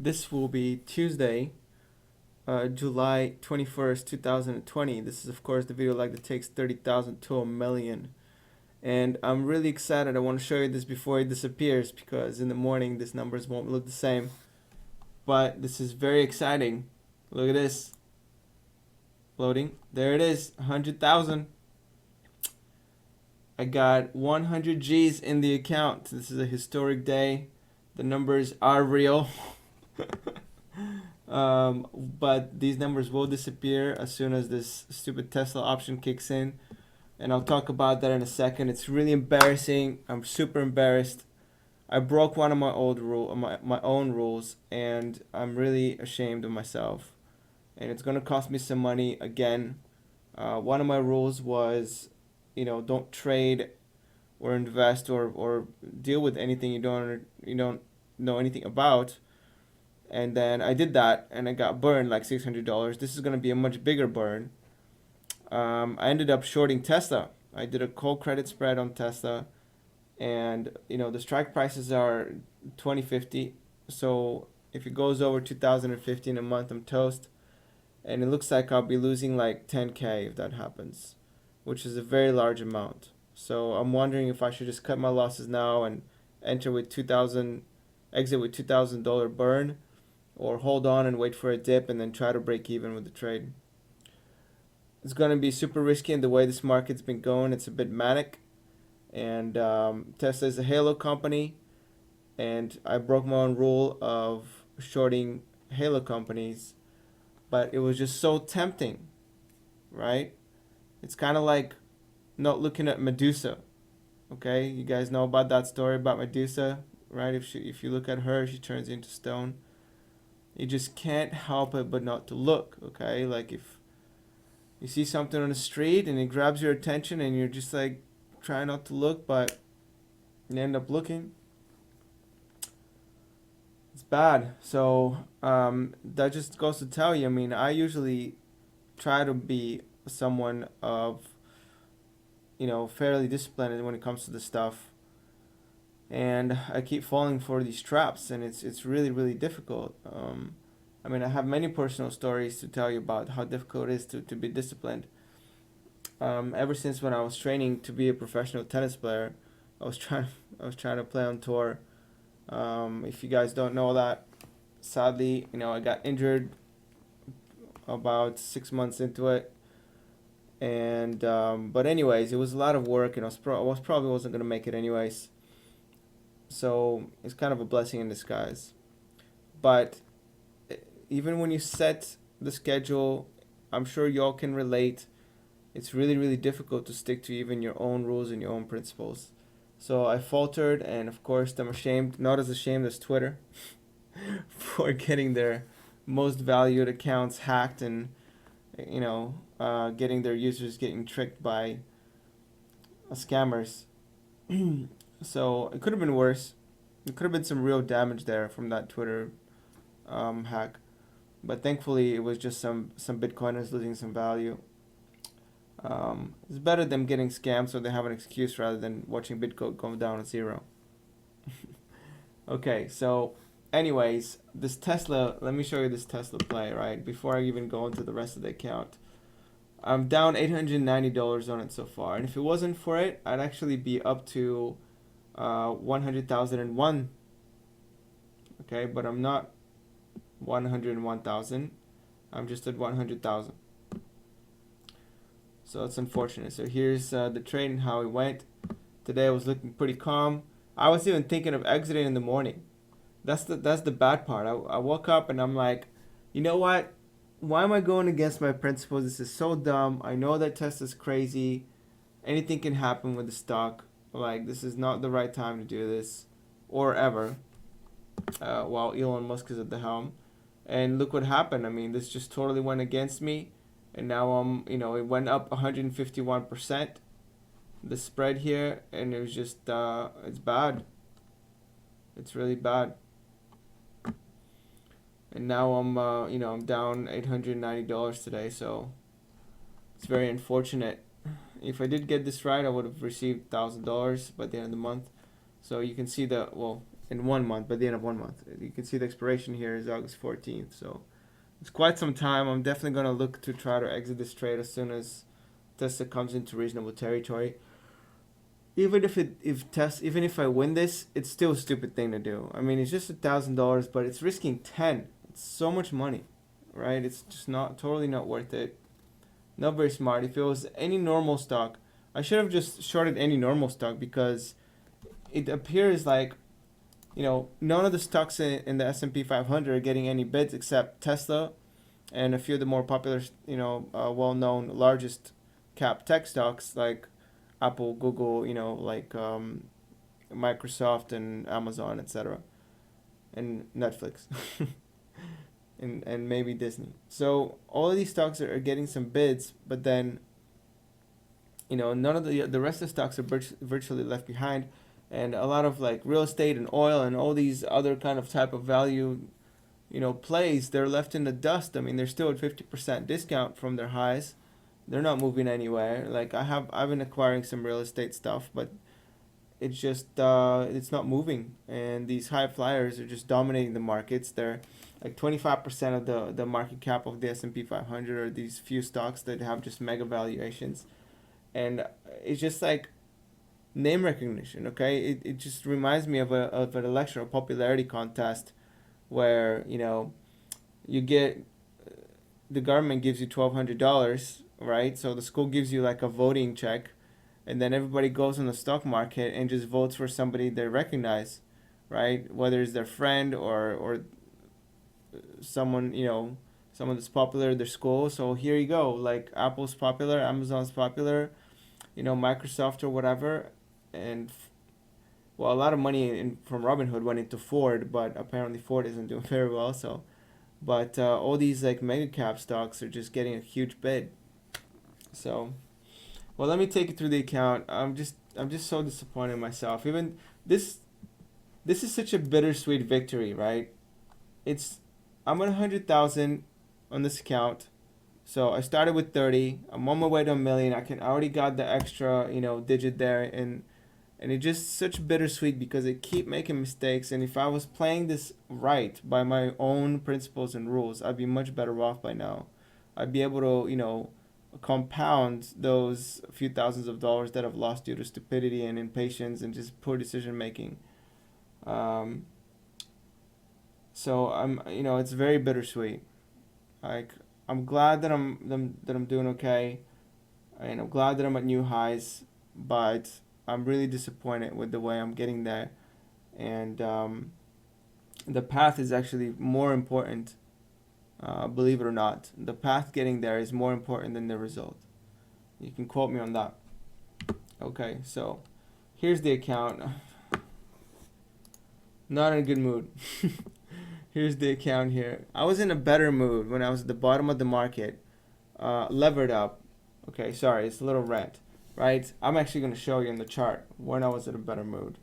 This will be Tuesday, July 21st, 2020. This is, of course, the video like that takes 30,000 to a million. And I'm really excited. I want to show you this before it disappears because in the morning these numbers won't look the same. But this is very exciting. Look at this. Loading. There it is, 100,000. I got 100 G's in the account. This is a historic day. The numbers are real. But these numbers will disappear as soon as this stupid Tesla option kicks in, and I'll talk about that in a second. It's really embarrassing. I'm super embarrassed. I broke one of my own rules, and I'm really ashamed of myself, and it's gonna cost me some money again. One of my rules was, don't trade or invest or deal with anything you don't know anything about. And then I did that, and I got burned like $600. This is gonna be a much bigger burn. I ended up shorting Tesla. I did a call credit spread on Tesla, and the strike prices are 2050. So if it goes over 2050 in a month, I'm toast. And it looks like I'll be losing like 10K if that happens, which is a very large amount. So I'm wondering if I should just cut my losses now and enter with exit with $2,000 burn, or hold on and wait for a dip and then try to break even with the trade. It's going to be super risky in the way this market's been going. It's a bit manic, and Tesla is a halo company, and I broke my own rule of shorting halo companies, but it was just so tempting, right? It's kind of like not looking at Medusa. Okay, you guys know about that story about Medusa, right? If you look at her, she turns into stone. You just can't help it but not to look. Okay, like if you see something on the street and it grabs your attention and you're just like trying not to look, but you end up looking. It's bad. So that just goes to tell you, I mean, I usually try to be someone of fairly disciplined when it comes to this stuff, and I keep falling for these traps, and it's really, really difficult. I mean, I have many personal stories to tell you about how difficult it is to be disciplined. Ever since when I was training to be a professional tennis player, I was trying to play on tour. If you guys don't know that, sadly, I got injured about 6 months into it, and but anyways, it was a lot of work, and I probably wasn't gonna make it anyways. So it's kind of a blessing in disguise. But even when you set the schedule, I'm sure y'all can relate. It's really, really difficult to stick to even your own rules and your own principles. So I faltered, and of course I'm ashamed, not as ashamed as Twitter, for getting their most valued accounts hacked, and getting their users getting tricked by scammers. So it could have been worse. It could have been some real damage there from that Twitter hack. But thankfully, it was just some Bitcoiners losing some value. It's better them getting scammed so they have an excuse rather than watching Bitcoin go down to zero. Okay, so anyways, this Tesla, let me show you this Tesla play, right? Before I even go into the rest of the account. I'm down $890 on it so far. And if it wasn't for it, I'd actually be up to 100,001. Okay, but I'm not 101,000. I'm just at 100,000. So that's unfortunate. So here's the trade and how it went. Today I was looking pretty calm. I was even thinking of exiting in the morning. That's the bad part. I woke up and I'm like, you know what? Why am I going against my principles? This is so dumb. I know that Tesla's crazy. Anything can happen with the stock. Like, this is not the right time to do this, or ever, while Elon Musk is at the helm. And look what happened. I mean, this just totally went against me, and now it went up 151%. The spread here, and it was just, it's bad. It's really bad. And now I'm down $890 today, so it's very unfortunate. If I did get this right, I would have received $1,000 by the end of the month. So you can see that, well, in 1 month, by the end of 1 month. You can see the expiration here is August 14th. So it's quite some time. I'm definitely going to look to try to exit this trade as soon as Tesla comes into reasonable territory. Even if I win this, it's still a stupid thing to do. I mean, it's just $1,000, but it's risking 10. It's so much money, right? It's just totally not worth it. Not very smart. If it was any normal stock, I should have just shorted any normal stock, because it appears like, none of the stocks in the S&P 500 are getting any bids except Tesla and a few of the more popular, well-known largest cap tech stocks like Apple, Google, like Microsoft and Amazon, etc., and Netflix, and maybe Disney. So all of these stocks are getting some bids, but then, none of the rest of the stocks are virtually left behind, and a lot of like real estate and oil and all these other kind of type of value, plays, they're left in the dust. I mean, they're still at 50% discount from their highs. They're not moving anywhere. Like I've been acquiring some real estate stuff, but it's just it's not moving. And these high flyers are just dominating the markets. They're like 25% of the market cap of the S&P 500 are these few stocks that have just mega valuations. And it's just like name recognition, okay? It just reminds me of an election or popularity contest where, you get, the government gives you $1,200, right? So the school gives you like a voting check, and then everybody goes on the stock market and just votes for somebody they recognize, right? Whether it's their friend or someone, someone that's popular at their school. So here you go, like Apple's popular, Amazon's popular, Microsoft or whatever, and well, a lot of money from Robinhood went into Ford, but apparently Ford isn't doing very well. So, but all these like mega cap stocks are just getting a huge bid. So, well, let me take you through the account. I'm just so disappointed in myself. Even this is such a bittersweet victory, right? I'm at 100,000 on this account. So I started with 30. I'm on my way to a million. I already got the extra, digit there, and it's just such bittersweet because I keep making mistakes. And if I was playing this right by my own principles and rules, I'd be much better off by now. I'd be able to, compound those few thousands of dollars that I've lost due to stupidity and impatience and just poor decision making. So it's very bittersweet. Like, I'm glad that I'm doing okay, and I'm glad that I'm at new highs, but I'm really disappointed with the way I'm getting there, and the path is actually more important. Believe it or not, the path getting there is more important than the result. You can quote me on that. Okay, so here's the account. Not in a good mood. Here's the account here. I was in a better mood when I was at the bottom of the market, levered up. Okay, sorry, it's a little rant, right? I'm actually going to show you in the chart when I was in a better mood.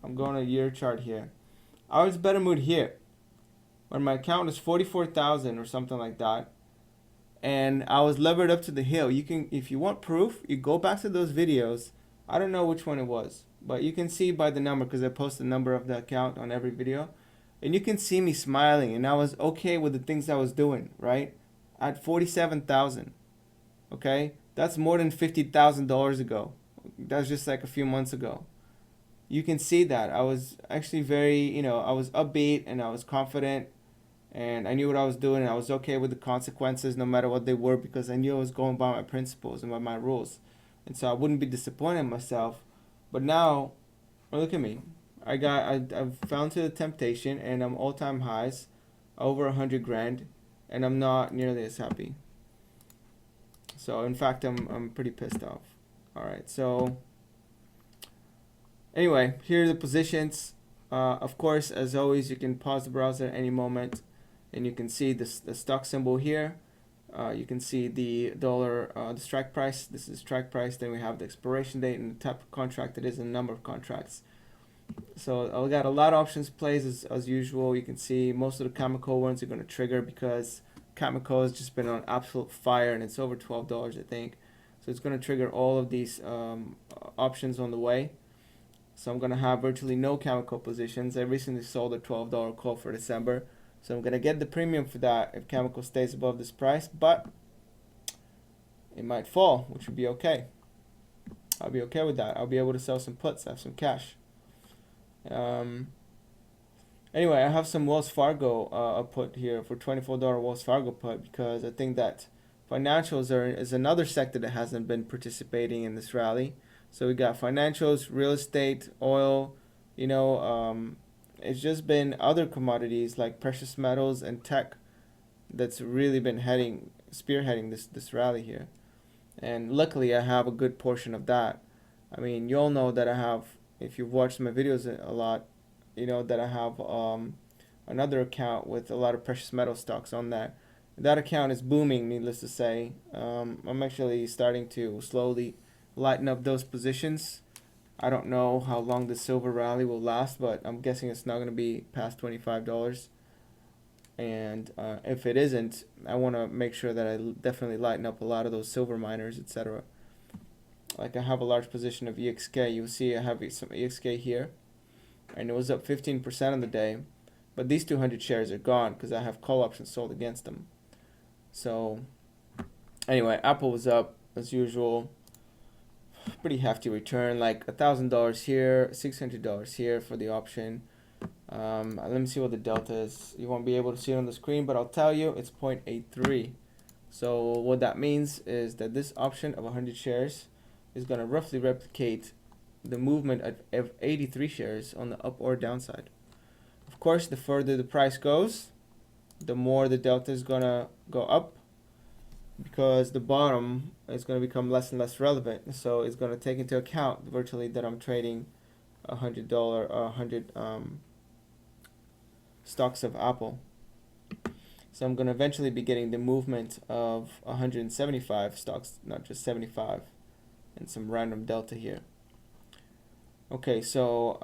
I'm going to a year chart here. I was in a better mood here when my account was 44,000 or something like that, and I was levered up to the hill. You can, if you want proof, you go back to those videos. I don't know which one it was, but you can see by the number, because I post the number of the account on every video. And you can see me smiling, and I was okay with the things I was doing, right? At 47,000, okay? That's more than $50,000 ago. That's just like a few months ago. You can see that. I was actually very, I was upbeat and I was confident, and I knew what I was doing, and I was okay with the consequences no matter what they were, because I knew I was going by my principles and by my rules. And so I wouldn't be disappointed in myself. But now, look at me. I've fell into the temptation, and I'm all-time highs, over 100 grand, and I'm not nearly as happy. So in fact, I'm pretty pissed off. All right, so anyway, here are the positions. Of course, as always, you can pause the browser at any moment, and you can see the stock symbol here. You can see the dollar, the strike price. This is strike price. Then we have the expiration date and the type of contract it is, and the number of contracts. So I got a lot of options plays as usual. You can see most of the chemical ones are going to trigger, because chemical has just been on absolute fire, and it's over $12, I think. So it's going to trigger all of these options on the way. So I'm gonna have virtually no chemical positions. I recently sold a $12 call for December, so I'm gonna get the premium for that if chemical stays above this price, but it might fall, which would be okay. I'll be okay with that. I'll be able to sell some puts, have some cash. Anyway, I have some Wells Fargo put here for $24 Wells Fargo put, because I think that financials is another sector that hasn't been participating in this rally. So we got financials, real estate, oil, it's just been other commodities like precious metals and tech that's really been spearheading this rally here. And luckily I have a good portion of that. I mean, you all know that I have, if you've watched my videos a lot, you know that I have another account with a lot of precious metal stocks on that. That account is booming, needless to say. I'm actually starting to slowly lighten up those positions. I don't know how long the silver rally will last, but I'm guessing it's not going to be past $25. And if it isn't, I want to make sure that I definitely lighten up a lot of those silver miners, etc. Like I have a large position of EXK. You'll see I have some EXK here, and it was up 15% on the day, but these 200 shares are gone because I have call options sold against them. So anyway, Apple was up as usual. Pretty hefty return, like $1,000 here, $600 here for the option. Let me see what the delta is. You won't be able to see it on the screen, but I'll tell you it's 0.83. So what that means is that this option of 100 shares is going to roughly replicate the movement of 83 shares on the up or downside. Of course, the further the price goes, the more the delta is going to go up, because the bottom is going to become less and less relevant. So it's going to take into account virtually that I'm trading $100 stocks of Apple. So I'm going to eventually be getting the movement of 175 stocks, not just 75, and some random delta here. Okay, so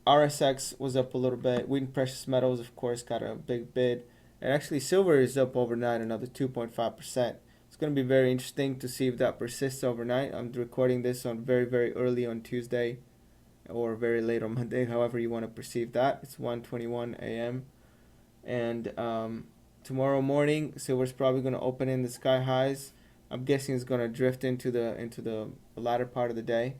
RSX was up a little bit. Wheat and precious metals, of course, got a big bid. And actually, silver is up overnight, another 2.5%. It's going to be very interesting to see if that persists overnight. I'm recording this on very early on Tuesday, or very late on Monday, however you want to perceive that. It's 1:21 a.m. And tomorrow morning, silver's probably going to open in the sky highs. I'm guessing it's going to drift into the latter part of the day.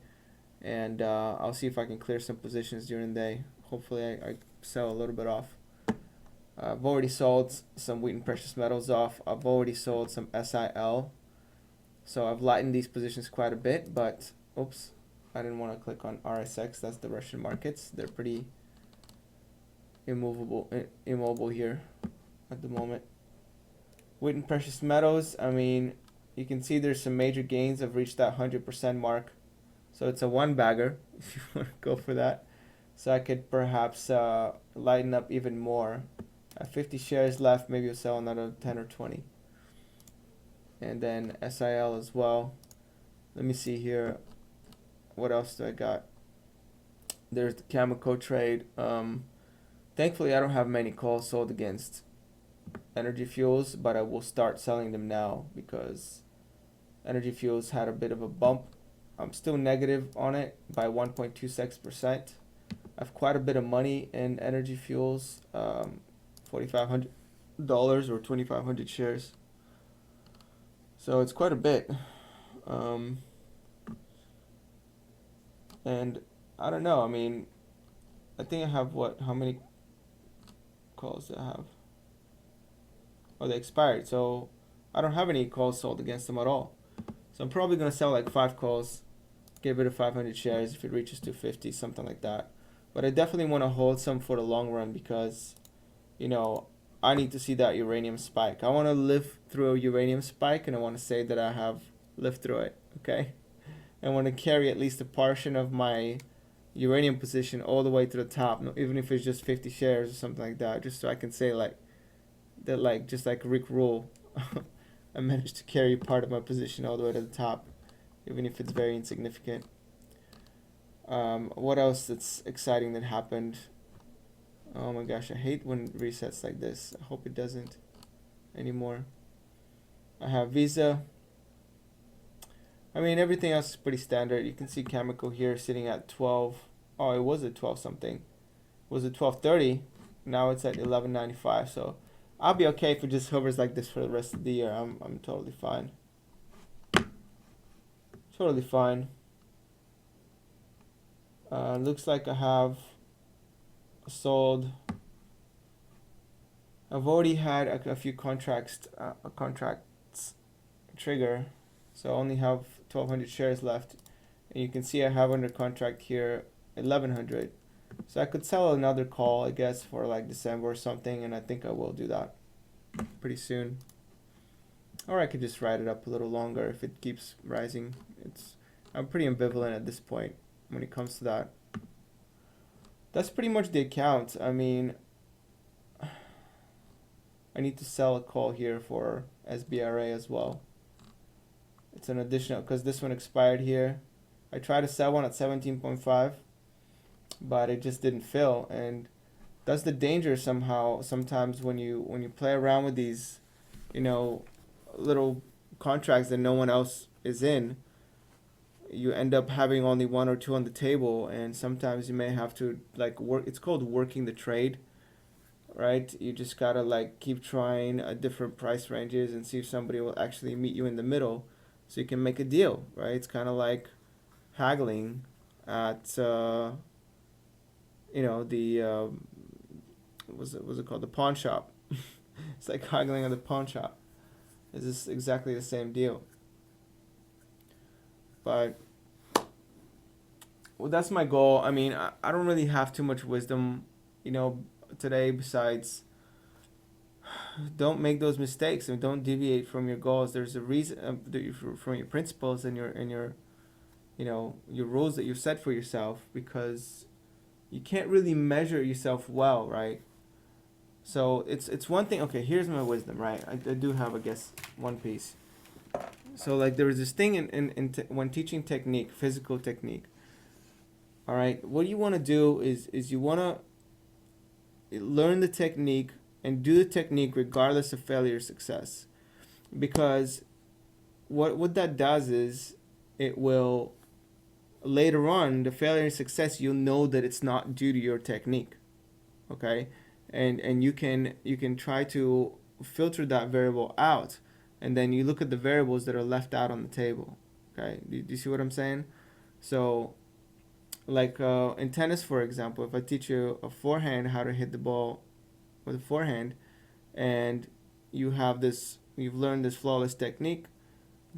And I'll see if I can clear some positions during the day. Hopefully I sell a little bit off. I've already sold some wheat and precious metals off. I've already sold some SIL. So I've lightened these positions quite a bit, but oops, I didn't want to click on RSX. That's the Russian markets. They're pretty immobile here at the moment. Wheat and precious metals, I mean, you can see there's some major gains. I've reached that 100% mark. So it's a one bagger if you want to go for that. So I could perhaps lighten up even more. 50 shares left, maybe I'll sell another 10 or 20. And then SIL as well. Let me see here. What else do I got? There's the Cameco trade. Thankfully, I don't have many calls sold against Energy Fuels, but I will start selling them now because Energy Fuels had a bit of a bump. I'm still negative on it by 1.26%. I have quite a bit of money in Energy Fuels, $4,500 or 2,500 shares. So it's quite a bit. And I don't know, I mean, I think I have how many calls do I have? Oh, they expired, so I don't have any calls sold against them at all. So I'm probably going to sell like 5 calls, get rid of 500 shares if it reaches 250, something like that. But I definitely want to hold some for the long run because, I need to see that uranium spike. I want to live through a uranium spike, and I want to say that I have lived through it, okay? I want to carry at least a portion of my uranium position all the way to the top, even if it's just 50 shares or something like that, just so I can say just like Rick Rule, I managed to carry part of my position all the way to the top, even if it's very insignificant. What else that's exciting that happened? Oh my gosh, I hate when it resets like this. I hope it doesn't anymore. I have Visa. I mean, everything else is pretty standard. You can see chemical here sitting at 12. Oh, it was at 12 something. It was at 12.30. Now it's at 11.95. So I'll be okay if it just hovers like this for the rest of the year. I'm totally fine. Totally fine. Looks like I have sold. I've already had a few contracts trigger, so I only have 1,200 shares left, and you can see I have under contract here 1,100. So I could sell another call, I guess, for like December or something, and I think I will do that pretty soon. Or I could just ride it up a little longer if it keeps rising. I'm pretty ambivalent at this point when it comes to that. That's pretty much the account. I mean, I need to sell a call here for SBRA as well. It's an additional, because this one expired here. I tried to sell one at 17.5, but it just didn't fill. And that's the danger somehow. Sometimes when you play around with these, little contracts that no one else is in, you end up having only one or two on the table, and sometimes you may have to work. It's called working the trade, right? You just gotta keep trying different price ranges and see if somebody will actually meet you in the middle, so you can make a deal, right? It's kind of like haggling at the what's it called, the pawn shop. It's like haggling at the pawn shop. It's just exactly the same deal. But well, that's my goal. I mean, I don't really have too much wisdom, today, besides don't make those mistakes and don't deviate from your goals. There's a reason from your principles and your your rules that you set for yourself, because you can't really measure yourself well, right? So it's one thing. Okay, here's my wisdom, right? I do have, I guess, one piece. So there was this thing when teaching technique, physical technique. All right, what you want to do is you want to learn the technique and do the technique regardless of failure or success, because what that does is it will, later on, the failure and success, you'll know that it's not due to your technique. Okay, and you can try to filter that variable out, and then you look at the variables that are left out on the table. Okay, do you see what I'm saying? So in tennis, for example, if I teach you a forehand, how to hit the ball with a forehand, and you've learned this flawless technique,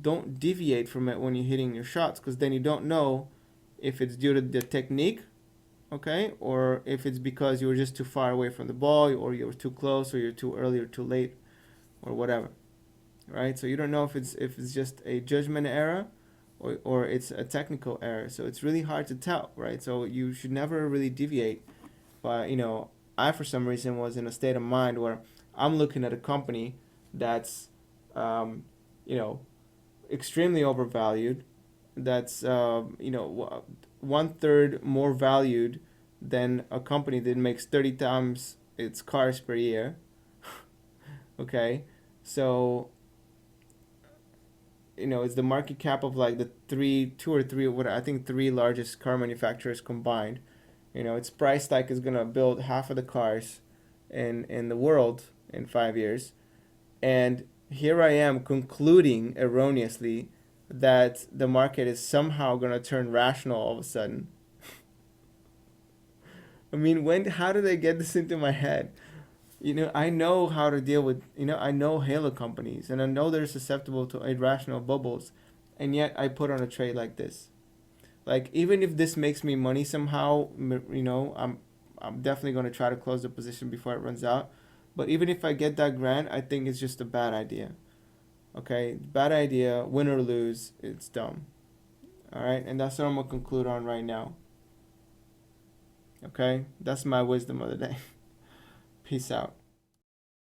don't deviate from it when you're hitting your shots, because then you don't know if it's due to the technique, okay, or if it's because you were just too far away from the ball, or you were too close, or you're too early or too late, or whatever, right? So you don't know if it's just a judgment error, or it's a technical error. So it's really hard to tell, right? So you should never really deviate. But I, for some reason, was in a state of mind where I'm looking at a company that's extremely overvalued, that's 1/3 more valued than a company that makes 30 times its cars per year. Okay, so it's the market cap of the two or three, what I think, three largest car manufacturers combined. It's priced like it's gonna build half of the cars in the world in 5 years, and here I am concluding erroneously that the market is somehow gonna turn rational all of a sudden. I mean, how did I get this into my head? I know how to deal with, I know halo companies, and I know they're susceptible to irrational bubbles, and yet I put on a trade like this. Even if this makes me money somehow, I'm definitely going to try to close the position before it runs out. But even if I get that grant, I think it's just a bad idea. Okay, bad idea, win or lose, it's dumb. All right, and that's what I'm going to conclude on right now. Okay, that's my wisdom of the day. Peace out.